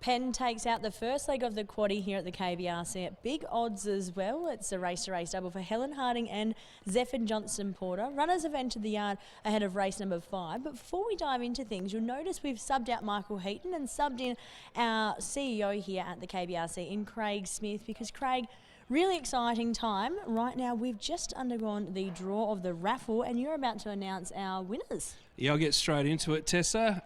Penn takes out the first leg of the quaddie here at the KBRC at big odds as well. It's a race-to-race double for Helen Harding and Zephyr Johnson Porter. Runners have entered the yard ahead of race number 5. But before we dive into things, you'll notice we've subbed out Michael Heaton and subbed in our CEO here at the KBRC in Craig Smith, because Craig, really exciting time. Right now, we've just undergone the draw of the raffle and you're about to announce our winners. Yeah, I'll get straight into it, Tessa.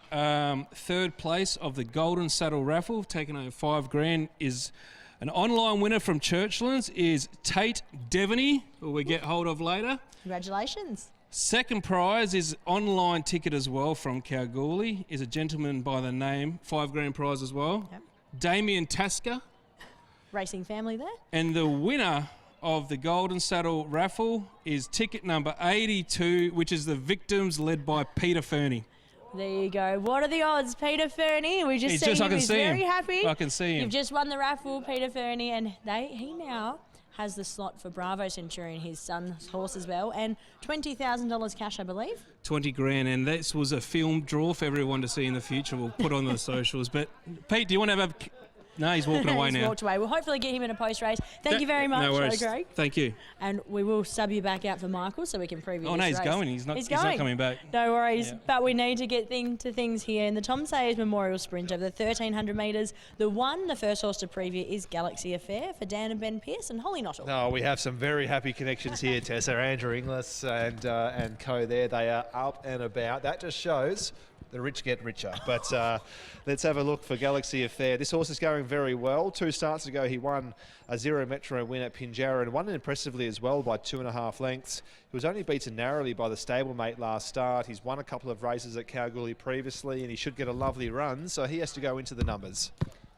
Third place of the Golden Saddle raffle, taking home $5,000, is an online winner from Churchlands, is Tate Devaney, who we get hold of later. Congratulations. Second prize is online ticket as well from Kalgoorlie, is a gentleman by the name, $5,000 prize as well. Yep. Damien Tasker. Racing family there. And the winner of the Golden Saddle raffle is ticket number 82, which is the Victims, led by Peter Fernie. There you go. What are the odds, Peter Fernie? We just see him. He's very happy. I can see him. You've just won the raffle, Peter Fernie, and he now has the slot for Bravo Centurion, his son's horse as well, and $20,000 cash, I believe. $20,000, and this was a film draw for everyone to see in the future. We'll put on the socials. But Pete, do you want to have a... No, he's walking away now. He's walked away. We'll hopefully get him in a post-race. Thank you very much, no worries. Craig. Thank you. And we will sub you back out for Michael so we can preview Oh, no, he's going. He's not coming back. No worries. Yeah. But we need to get into things here. In the Tom Sayers Memorial Sprint over the 1,300 metres, the first horse to preview, is Galaxy Affair for Dan and Ben Pearce and Holly Knottle. Oh, we have some very happy connections here, Tessa. Andrew Inglis and co there. They are up and about. That just shows the rich get richer. But let's have a look for Galaxy Affair. This horse is going very well. 2 starts ago, he won a 0 Metro win at Pinjarra and won impressively as well by 2.5 lengths. He was only beaten narrowly by the stablemate last start. He's won a couple of races at Kalgoorlie previously, and he should get a lovely run, so he has to go into the numbers.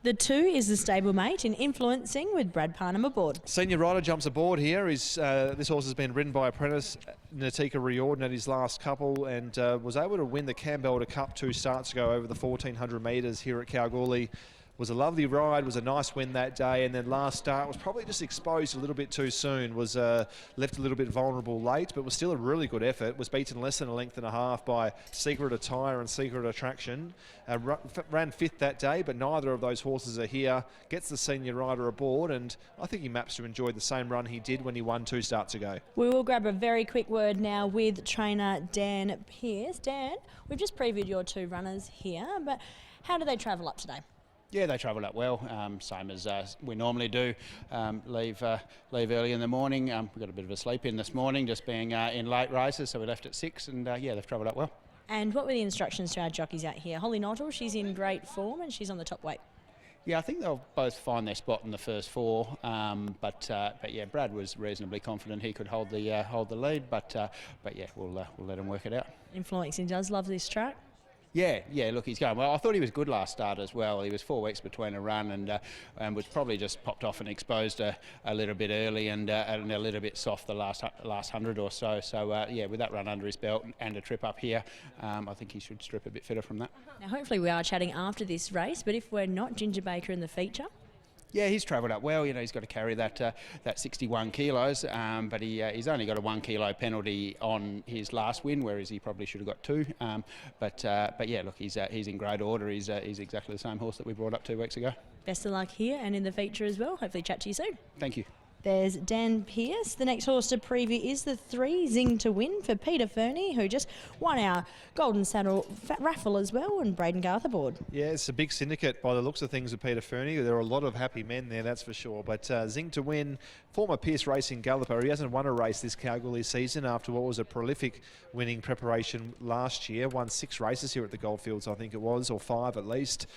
The 2 is the stablemate in Influencing with Brad Parnham aboard. Senior rider jumps aboard here. This horse has been ridden by apprentice Natika Riordan at his last couple and was able to win the Campbell Cup 2 starts ago over the 1,400 metres here at Kalgoorlie. Was a lovely ride, was a nice win that day, and then last start was probably just exposed a little bit too soon, was left a little bit vulnerable late, but was still a really good effort. Was beaten less than 1.5 lengths by Secret Attire and Secret Attraction. Ran 5th that day, but neither of those horses are here. Gets the senior rider aboard, and I think he maps to enjoy the same run he did when he won 2 starts ago. We will grab a very quick word now with trainer Dan Pearce. Dan, we've just previewed your 2 runners here, but how do they travel up today? Yeah, they travelled up well, same as we normally do. Leave early in the morning. We got a bit of a sleep in this morning, just being in late races, so we left at 6, and yeah, they've travelled up well. And what were the instructions to our jockeys out here? Holly Knottle, she's in great form and she's on the top weight. Yeah, I think they'll both find their spot in the first 4, but yeah, Brad was reasonably confident he could hold the lead, but yeah, we'll let him work it out. Influencing does love this track. Yeah, look, he's going well. I thought he was good last start as well. He was 4 weeks between a run and was probably just popped off and exposed a little bit early and a little bit soft the last 100 or so. So, yeah, with that run under his belt and a trip up here, I think he should strip a bit fitter from that. Now, hopefully we are chatting after this race, but if we're not, Ginger Baker in the feature. Yeah, he's travelled up well. You know, he's got to carry that 61 kilos, but he's only got a 1 kilo penalty on his last win, whereas he probably should have got 2. But yeah, look, he's in great order. He's exactly the same horse that we brought up 2 weeks ago. Best of luck here and in the feature as well. Hopefully chat to you soon. Thank you. There's Dan Pearce. The next horse to preview is the 3 Zing to Win for Peter Fernie, who just won our Golden Saddle raffle as well, and Braden Garth aboard. Yeah, it's a big syndicate by the looks of things with Peter Fernie. There are a lot of happy men there, that's for sure. But Zing to Win, former Pierce Racing galloper. He hasn't won a race this Kalgoorlie season after what was a prolific winning preparation last year. Won 6 races here at the Goldfields, I think it was, or 5 at least.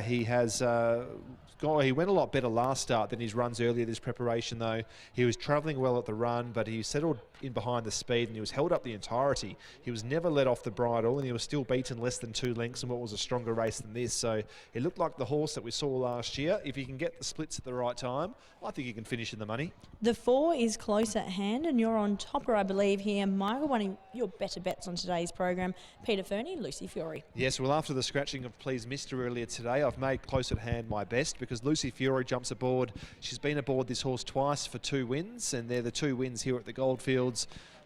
He has... he went a lot better last start than his runs earlier this preparation, though. He was travelling well at the run, but he settled in behind the speed and he was held up the entirety. He was never let off the bridle and he was still beaten less than 2 lengths in what was a stronger race than this. So it looked like the horse that we saw last year. If he can get the splits at the right time, I think he can finish in the money. The 4 is close at hand and you're on topper, I believe, here. Michael, one of your better bets on today's program, Peter Fernie, Lucy Fiore. Yes, well, after the scratching of Please Mister earlier today, I've made close at hand my best because Lucy Fiore jumps aboard. She's been aboard this horse twice for 2 wins, and they're the 2 wins here at the Goldfields.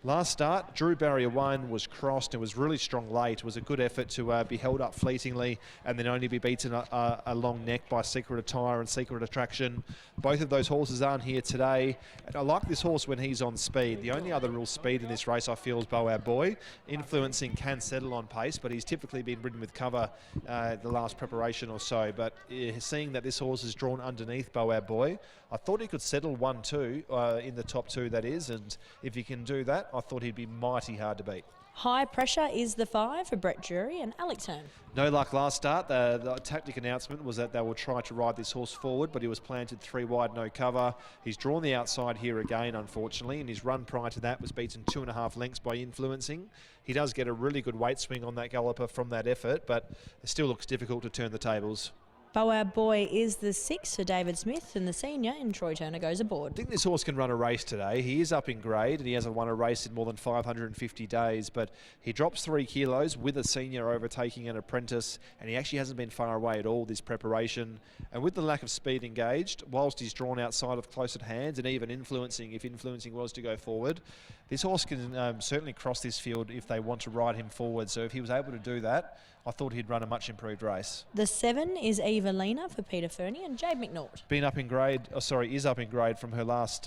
Last start, Drew Barrier 1 was crossed and was really strong late. It was a good effort to be held up fleetingly and then only be beaten a long neck by Secret Attire and Secret Attraction. Both of those horses aren't here today. And I like this horse when he's on speed. The only other real speed in this race I feel is Boab Boy. Influencing can settle on pace, but he's typically been ridden with cover the last preparation or so. But seeing that this horse is drawn underneath Boab Boy, I thought he could settle 1-2 in the top 2, that is, and if he can do that, I thought he'd be mighty hard to beat. High Pressure is the 5 for Brett Drury and Alex Hearn. No luck last start. The tactic announcement was that they will try to ride this horse forward, but he was planted 3 wide, no cover. He's drawn the outside here again, unfortunately, and his run prior to that was beaten 2.5 lengths by Influencing. He does get a really good weight swing on that galloper from that effort, but it still looks difficult to turn the tables. Boab Boy is the 6 for David Smith, and the senior in Troy Turner goes aboard. I think this horse can run a race today. He is up in grade and he hasn't won a race in more than 550 days, but he drops 3 kilos with a senior overtaking an apprentice, and he actually hasn't been far away at all this preparation. And with the lack of speed engaged, whilst he's drawn outside of close at hand and even Influencing, if Influencing was to go forward, this horse can certainly cross this field if they want to ride him forward. So if he was able to do that, I thought he'd run a much improved race. The 7 is Evelina for Peter Fernie and Jade McNaught. Is up in grade from her last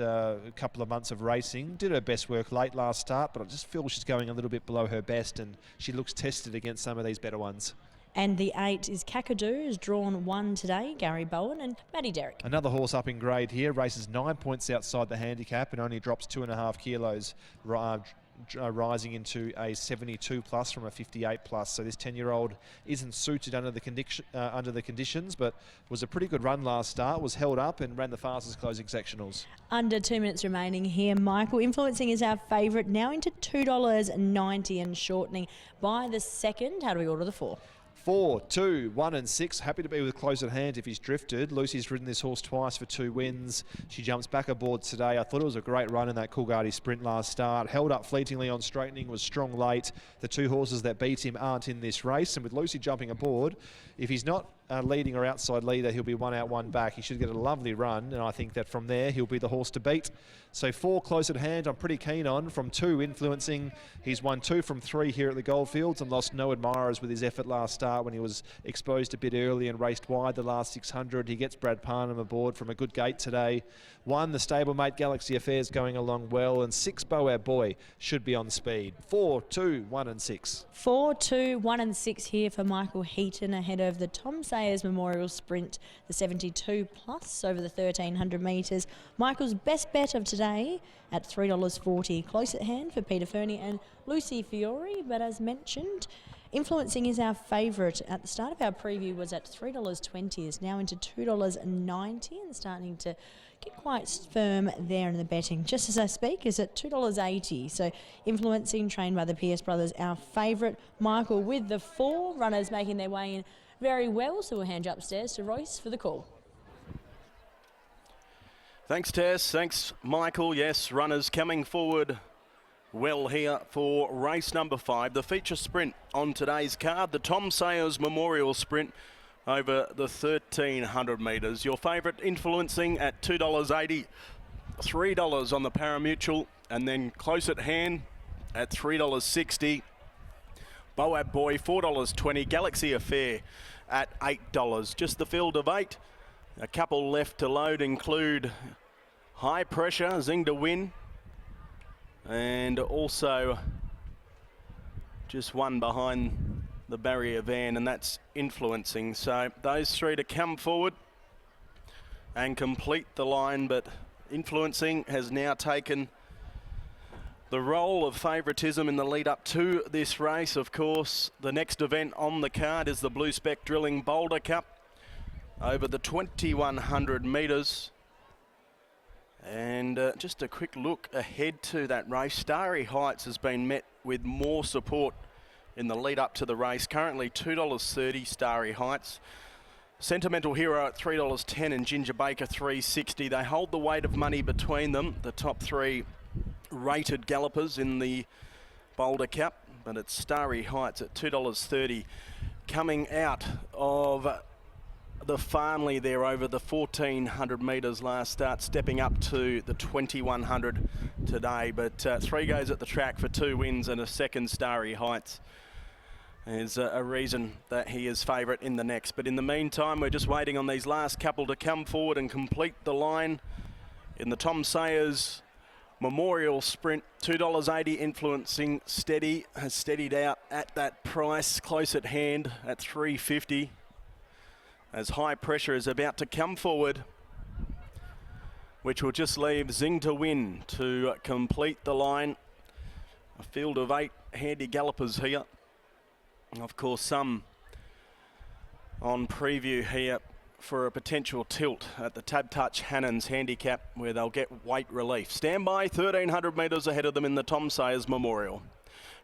couple of months of racing. Did her best work late last start, but I just feel she's going a little bit below her best, and she looks tested against some of these better ones. And the 8 is Kakadu, who's drawn 1 today, Gary Bowen and Matty Derrick. Another horse up in grade here, races 9 points outside the handicap and only drops 2.5 kilos, rising into a 72 plus from a 58 plus. So this 10-year-old isn't suited under the conditions, but was a pretty good run last start, was held up and ran the fastest closing sectionals. Under 2 minutes remaining here, Michael. Influencing is our favourite, now into $2.90 and shortening by the 2nd. How do we order the 4? 4, 2, 1 and 6. Happy to be with close at hand if he's drifted. Lucy's ridden this horse twice for 2 wins. She jumps back aboard today. I thought it was a great run in that Kalgoorlie sprint last start. Held up fleetingly on straightening, was strong late. The 2 horses that beat him aren't in this race. And with Lucy jumping aboard, if he's not leading or outside leader, he'll be 1 out, 1 back. He should get a lovely run, and I think that from there he'll be the horse to beat. So 4 close at hand, I'm pretty keen on. From 2 Influencing, he's won 2 from 3 here at the Goldfields and lost no admirers with his effort last start when he was exposed a bit early and raced wide the last 600. He gets Brad Parnham aboard from a good gate today. 1, the stablemate Galaxy Affairs going along well, and 6, Boab Boy should be on speed. 4, 2, 1 and 6. 4, 2, 1 and 6 here for Michael Heaton ahead of the Tom Sayers Memorial Sprint, the 72 plus over the 1,300 metres. Michael's best bet of today at $3.40. Close at hand for Peter Fernie and Lucy Fiore, but as mentioned, Influencing is our favourite. At the start of our preview was at $3.20, is now into $2.90 and starting to get quite firm there in the betting. Just as I speak, is at $2.80. So Influencing, trained by the Pierce brothers, our favourite. Michael with the 4 runners making their way in very well, so we'll hand you upstairs to Royce for the call. Thanks, Tess. Thanks, Michael. Yes, runners coming forward well here for race number 5, the feature sprint on today's card, the Tom Sayers Memorial Sprint over the 1,300 metres. Your favourite Influencing at $2.80, $3 on the Parimutuel, and then close at hand at $3.60. Boab Boy, $4.20. Galaxy Affair at $8. Just the field of 8. A couple left to load include High Pressure, Zing to Win, and also just one behind the barrier van, and that's Influencing. So those 3 to come forward and complete the line, but Influencing has now taken the role of favouritism in the lead up to this race. Of course, the next event on the card is the Blue Spec Drilling Boulder Cup over the 2,100 metres. And just a quick look ahead to that race. Starry Heights has been met with more support in the lead up to the race. Currently $2.30 Starry Heights. Sentimental Hero at $3.10 and Ginger Baker $3.60. They hold the weight of money between them, the top 3 rated gallopers in the Boulder Cup, but it's Starry Heights at $2.30 coming out of the Farnley there over the 1,400 metres last start, stepping up to the 2,100 today. But 3 goes at the track for 2 wins and a second. Starry Heights is a reason that he is favourite in the next. But in the meantime, we're just waiting on these last couple to come forward and complete the line in the Tom Sayers Memorial Sprint. $2.80 Influencing Steady has steadied out at that price, close at hand at $3.50. As High Pressure is about to come forward, which will just leave Zing to Win to complete the line. A field of 8 handy gallopers here. Of course, some on preview here for a potential tilt at the Tab Touch Hannons handicap, where they'll get weight relief. Stand by, 1,300 metres ahead of them in the Tom Sayers Memorial.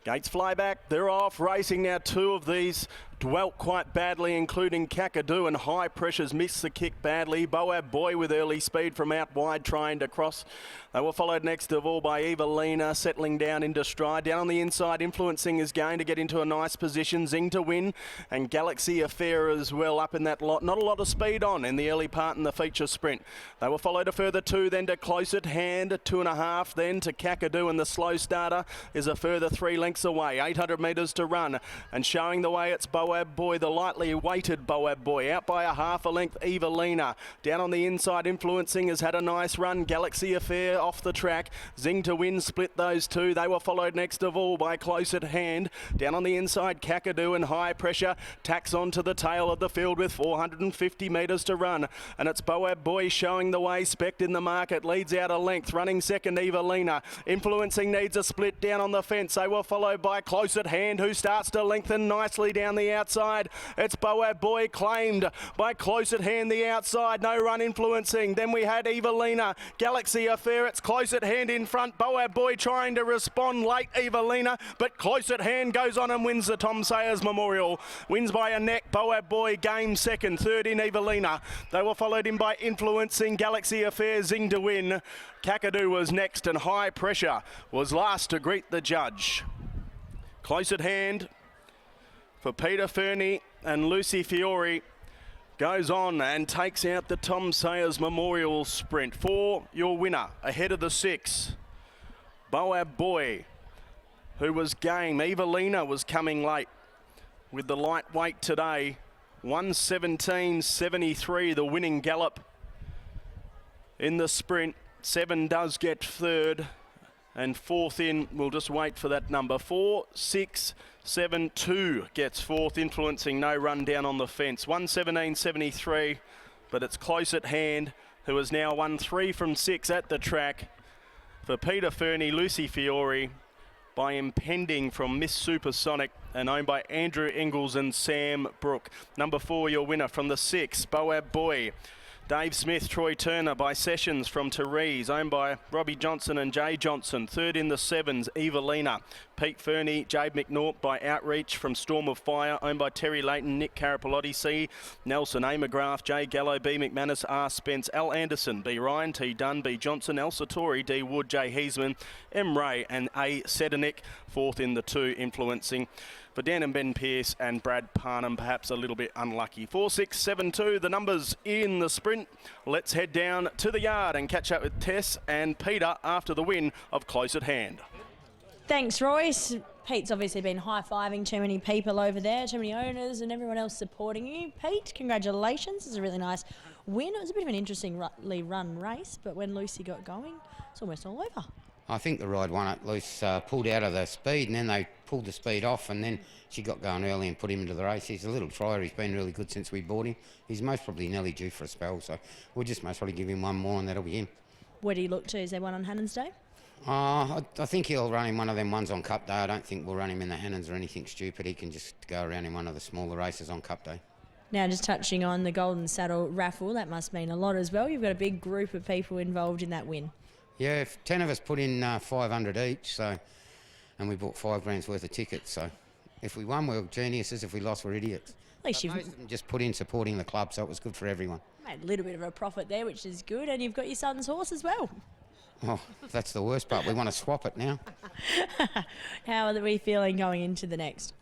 Gates fly back, they're off, racing now. 2 of these dwelt quite badly, including Kakadu, and High Pressure's missed the kick badly. Boab Boy with early speed from out wide, trying to cross. They were followed next of all by Evelina, settling down into stride. Down on the inside, Influencing is going to get into a nice position. Zing to Win and Galaxy Affair as well up in that lot. Not a lot of speed on in the early part in the feature sprint. They were followed a further 2, then to Close at Hand, 2.5, then to Kakadu, and the slow starter is a further 3 lengths away. 800 metres to run, and showing the way it's Boab Boy, the lightly weighted Boab Boy, out by a half a length. Evelina down on the inside, Influencing has had a nice run. Galaxy Affair off the track. Zing to Win split those 2. They were followed next of all by Close at Hand. Down on the inside, Kakadu and High Pressure tacks on to the tail of the field with 450 metres to run, and it's Boab Boy showing the way. Spect in the market leads out a length, running second. Evelina. Influencing needs a split down on the fence. They were followed by Close at Hand, who starts to lengthen nicely down the outside. It's Boab Boy claimed by Close at Hand the outside. No run Influencing. Then we had Evelina. Galaxy Affair, it's Close at Hand in front. Boab Boy trying to respond late, Evelina, but Close at Hand goes on and wins the Tom Sayers Memorial. Wins by a neck. Boab Boy game second. Third in Evelina. They were followed in by Influencing, Galaxy Affair, Zing to Win. Kakadu was next, and High Pressure was last to greet the judge. Close at Hand for Peter Fernie and Lucy Fiore goes on and takes out the Tom Sayers Memorial Sprint. For your winner, ahead of the 6, Boab Boy, who was game. Evelina was coming late with the lightweight today. 1:17.73, the winning gallop in the sprint. 7 does get third, and 4th in, we'll just wait for that number. 4, 6, 7, 2 gets 4th, Influencing, no run down on the fence. 1:17.73, but it's Close at Hand, who has now won 3 from 6 at the track. For Peter Fernie, Lucy Fiore, by Impending from Miss Supersonic, and owned by Andrew Ingalls and Sam Brook. Number 4, your winner from the 6, Boab Boy. Dave Smith, Troy Turner by Sessions from Therese, owned by Robbie Johnson and Jay Johnson. Third in the 7s, Evelina. Pete Fernie, Jade McNaught by Outreach from Storm of Fire, owned by Terry Layton, Nick Carapalotti, C. Nelson, A. McGrath, J. Gallo, B. McManus, R. Spence, L. Anderson, B. Ryan, T. Dunn, B. Johnson, L. Satori, D. Wood, J. Heisman, M. Ray, and A. Sedanick. 4th in the 2, Influencing for Dan and Ben Pearce and Brad Parnham, perhaps a little bit unlucky. 4, 6, 7, 2, the numbers in the sprint. Let's head down to the yard and catch up with Tess and Peter after the win of Close at Hand. Thanks, Royce. Pete's obviously been high-fiving too many people over there, too many owners and everyone else supporting you. Pete, congratulations. It's a really nice win. It was a bit of an interestingly run race, but when Lucy got going, it's almost all over. I think the ride won it. Luce pulled out of the speed, and then they pulled the speed off, and then she got going early and put him into the race. He's a little tryer. He's been really good since we bought him. He's most probably nearly due for a spell, so we'll just most probably give him one more, and that'll be him. Where do you look to? Is there one on Hannons Day? I think he'll run him one of them ones on Cup Day. I don't think we'll run him in the Hannons or anything stupid. He can just go around in one of the smaller races on Cup Day. Now, just touching on the Golden Saddle raffle, that must mean a lot as well. You've got a big group of people involved in that win. Yeah, if 10 of us put in 500 each, so, and we bought $5,000 worth of tickets. So if we won, we're geniuses. If we lost, we're idiots. At least most of them just put in supporting the club, so it was good for everyone. Made a little bit of a profit there, which is good, and you've got your son's horse as well. Oh, that's the worst part. We want to swap it now. How are we feeling going into the next?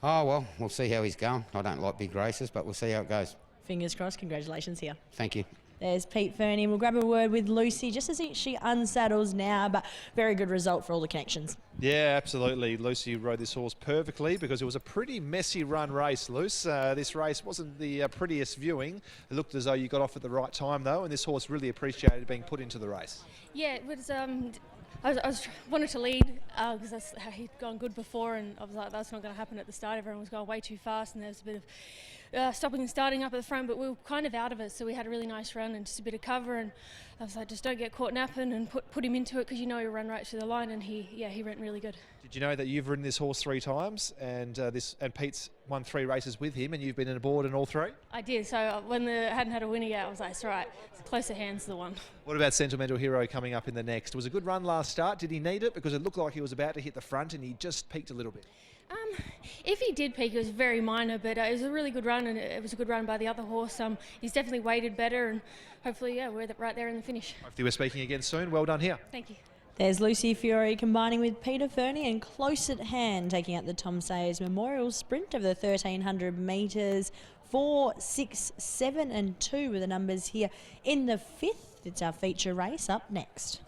Oh, well, we'll see how he's going. I don't like big races, but we'll see how it goes. Fingers crossed. Congratulations here. Thank you. There's Pete Fernie. We'll grab a word with Lucy just as she unsaddles now, but very good result for all the connections. Yeah, absolutely. Lucy rode this horse perfectly because it was a pretty messy run race, Luce. This race wasn't the prettiest viewing. It looked as though you got off at the right time, though, and this horse really appreciated being put into the race. Yeah, it was. I wanted to lead because that's how he'd gone good before, and I was like, that's not going to happen at the start. Everyone was going way too fast, and there was a bit of stopping and starting up at the front, but we were kind of out of it, so we had a really nice run and just a bit of cover, and I was like, just don't get caught napping and put him into it because you know he'll run right through the line, and he ran really good. Did you know that you've ridden this horse 3 times and Pete's won 3 races with him and you've been aboard in all 3? I did, so when I hadn't had a winner yet, I was like, it's all right, it's closer hands the one. What about Sentimental Hero coming up in the next? It was a good run last start. Did he need it? Because it looked like he was about to hit the front and he just peaked a little bit. If he did peak, it was very minor, but it was a really good run, and it was a good run by the other horse. He's definitely weighted better, and hopefully, we're right there in the finish. Hopefully we're speaking again soon. Well done here. Thank you. There's Lucy Fiore combining with Peter Fernie and close at hand, taking out the Tom Sayers Memorial Sprint of the 1,300 metres. 4, 6, 7 and 2 were the numbers here in the 5th. It's our feature race up next.